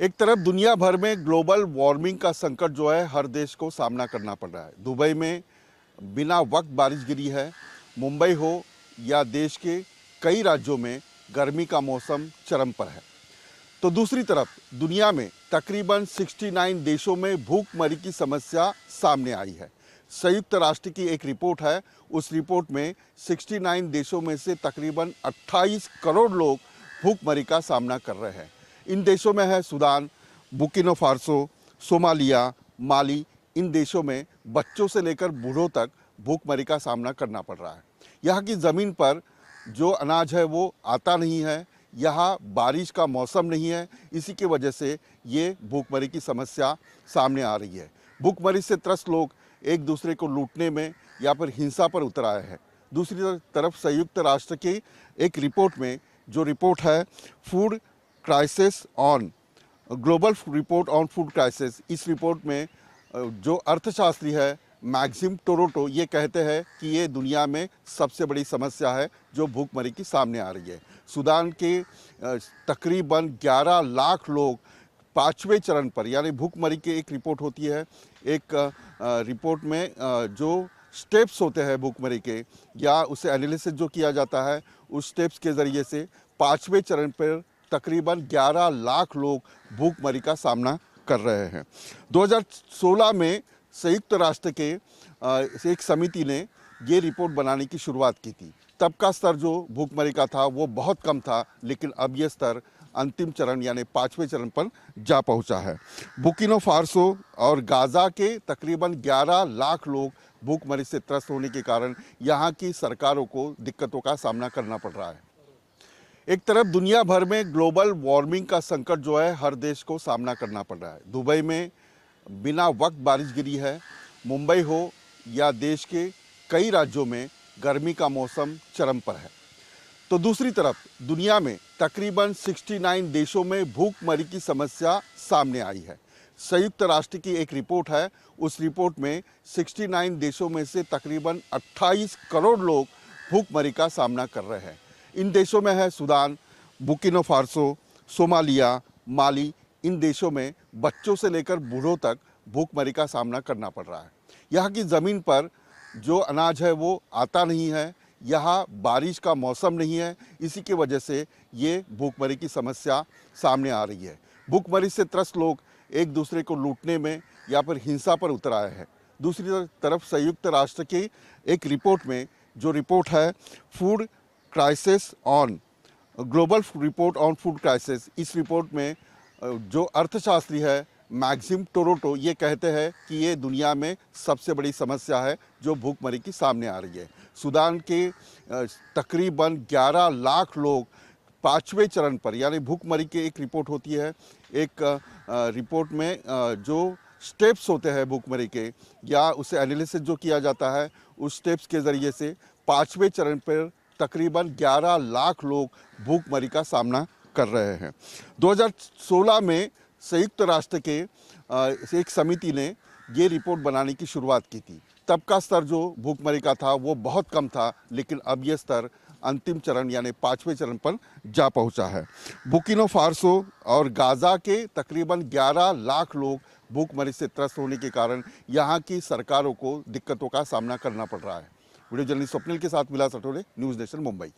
एक तरफ दुनिया भर में ग्लोबल वार्मिंग का संकट जो है हर देश को सामना करना पड़ रहा है। दुबई में बिना वक्त बारिश गिरी है। मुंबई हो या देश के कई राज्यों में गर्मी का मौसम चरम पर है। तो दूसरी तरफ दुनिया में तकरीबन 69 देशों में भूखमरी की समस्या सामने आई है। संयुक्त राष्ट्र की एक रिपोर्ट है। उस रिपोर्ट में 69 देशों में से तकरीबन 28 करोड़ लोग भूखमरी का सामना कर रहे हैं। इन देशों में है सूडान, बुर्किना फासो, सोमालिया, माली। इन देशों में बच्चों से लेकर बूढ़ों तक भूखमरी का सामना करना पड़ रहा है। यहाँ की ज़मीन पर जो अनाज है वो आता नहीं है। यहाँ बारिश का मौसम नहीं है। इसी की वजह से ये भूखमरी की समस्या सामने आ रही है। भूखमरी से त्रस्त लोग एक दूसरे को लूटने में या फिर हिंसा पर उतर आए हैं। दूसरी तरफ संयुक्त राष्ट्र की एक रिपोर्ट में जो रिपोर्ट है food crisis on global report on food crisis, इस रिपोर्ट में जो अर्थशास्त्री है मैक्सिम टोरोटो ये कहते हैं कि ये दुनिया में सबसे बड़ी समस्या है जो भूखमरी की सामने आ रही है। सूडान के तकरीबन 11 लाख लोग 5वें चरण पर, यानी भूखमरी की एक रिपोर्ट होती है। एक रिपोर्ट में जो स्टेप्स होते हैं भूखमरी के या उसे एनालिसिस जो किया जाता है उस स्टेप्स के ज़रिए से 5वें चरण पर तकरीबन 11 लाख लोग भूखमरी का सामना कर रहे हैं। 2016 में संयुक्त राष्ट्र के एक समिति ने ये रिपोर्ट बनाने की शुरुआत की थी। तब का स्तर जो भूखमरी का था वो बहुत कम था, लेकिन अब ये स्तर अंतिम चरण यानी 5वें चरण पर जा पहुंचा है। बुर्किना फासो और गाज़ा के तकरीबन 11 लाख लोग भूखमरी से त्रस्त होने के कारण यहाँ की सरकारों को दिक्कतों का सामना करना पड़ रहा है। एक तरफ दुनिया भर में ग्लोबल वार्मिंग का संकट जो है हर देश को सामना करना पड़ रहा है। दुबई में बिना वक्त बारिश गिरी है। मुंबई हो या देश के कई राज्यों में गर्मी का मौसम चरम पर है। तो दूसरी तरफ दुनिया में तकरीबन 69 देशों में भूखमरी की समस्या सामने आई है। संयुक्त राष्ट्र की एक रिपोर्ट है। उस रिपोर्ट में 69 देशों में से तकरीबन 28 करोड़ लोग भूखमरी का सामना कर रहे हैं। इन देशों में है सूडान, बुर्किना फासो, सोमालिया, माली। इन देशों में बच्चों से लेकर बूढ़ों तक भूखमरी का सामना करना पड़ रहा है। यहाँ की ज़मीन पर जो अनाज है वो आता नहीं है। यहाँ बारिश का मौसम नहीं है। इसी की वजह से ये भूखमरी की समस्या सामने आ रही है। भूखमरी से त्रस्त लोग एक दूसरे को लूटने में या फिर हिंसा पर उतर आए हैं। दूसरी तरफ संयुक्त राष्ट्र की एक रिपोर्ट में जो रिपोर्ट है food crisis on global report on food crisis, इस रिपोर्ट में जो अर्थशास्त्री है मैक्सिम टोरोटो ये कहते हैं कि ये दुनिया में सबसे बड़ी समस्या है जो भूखमरी की सामने आ रही है। सूडान के तकरीबन 11 लाख लोग 5वें चरण पर, यानी भूखमरी की एक रिपोर्ट होती है। एक रिपोर्ट में जो स्टेप्स होते हैं भूखमरी के या उसे एनालिसिस जो किया जाता है उस स्टेप्स के ज़रिए से 5वें चरण पर तकरीबन 11 लाख लोग भूखमरी का सामना कर रहे हैं। 2016 में संयुक्त राष्ट्र के एक समिति ने ये रिपोर्ट बनाने की शुरुआत की थी। तब का स्तर जो भूखमरी का था वो बहुत कम था, लेकिन अब ये स्तर अंतिम चरण यानी 5वें चरण पर जा पहुंचा है। बुर्किना फासो और गाज़ा के तकरीबन 11 लाख लोग भूखमरी से त्रस्त होने के कारण यहाँ की सरकारों को दिक्कतों का सामना करना पड़ रहा है। वीडियो जर्नलिस्ट स्वप्निल के साथ विलास अटोले, न्यूज़ नेशन, मुंबई।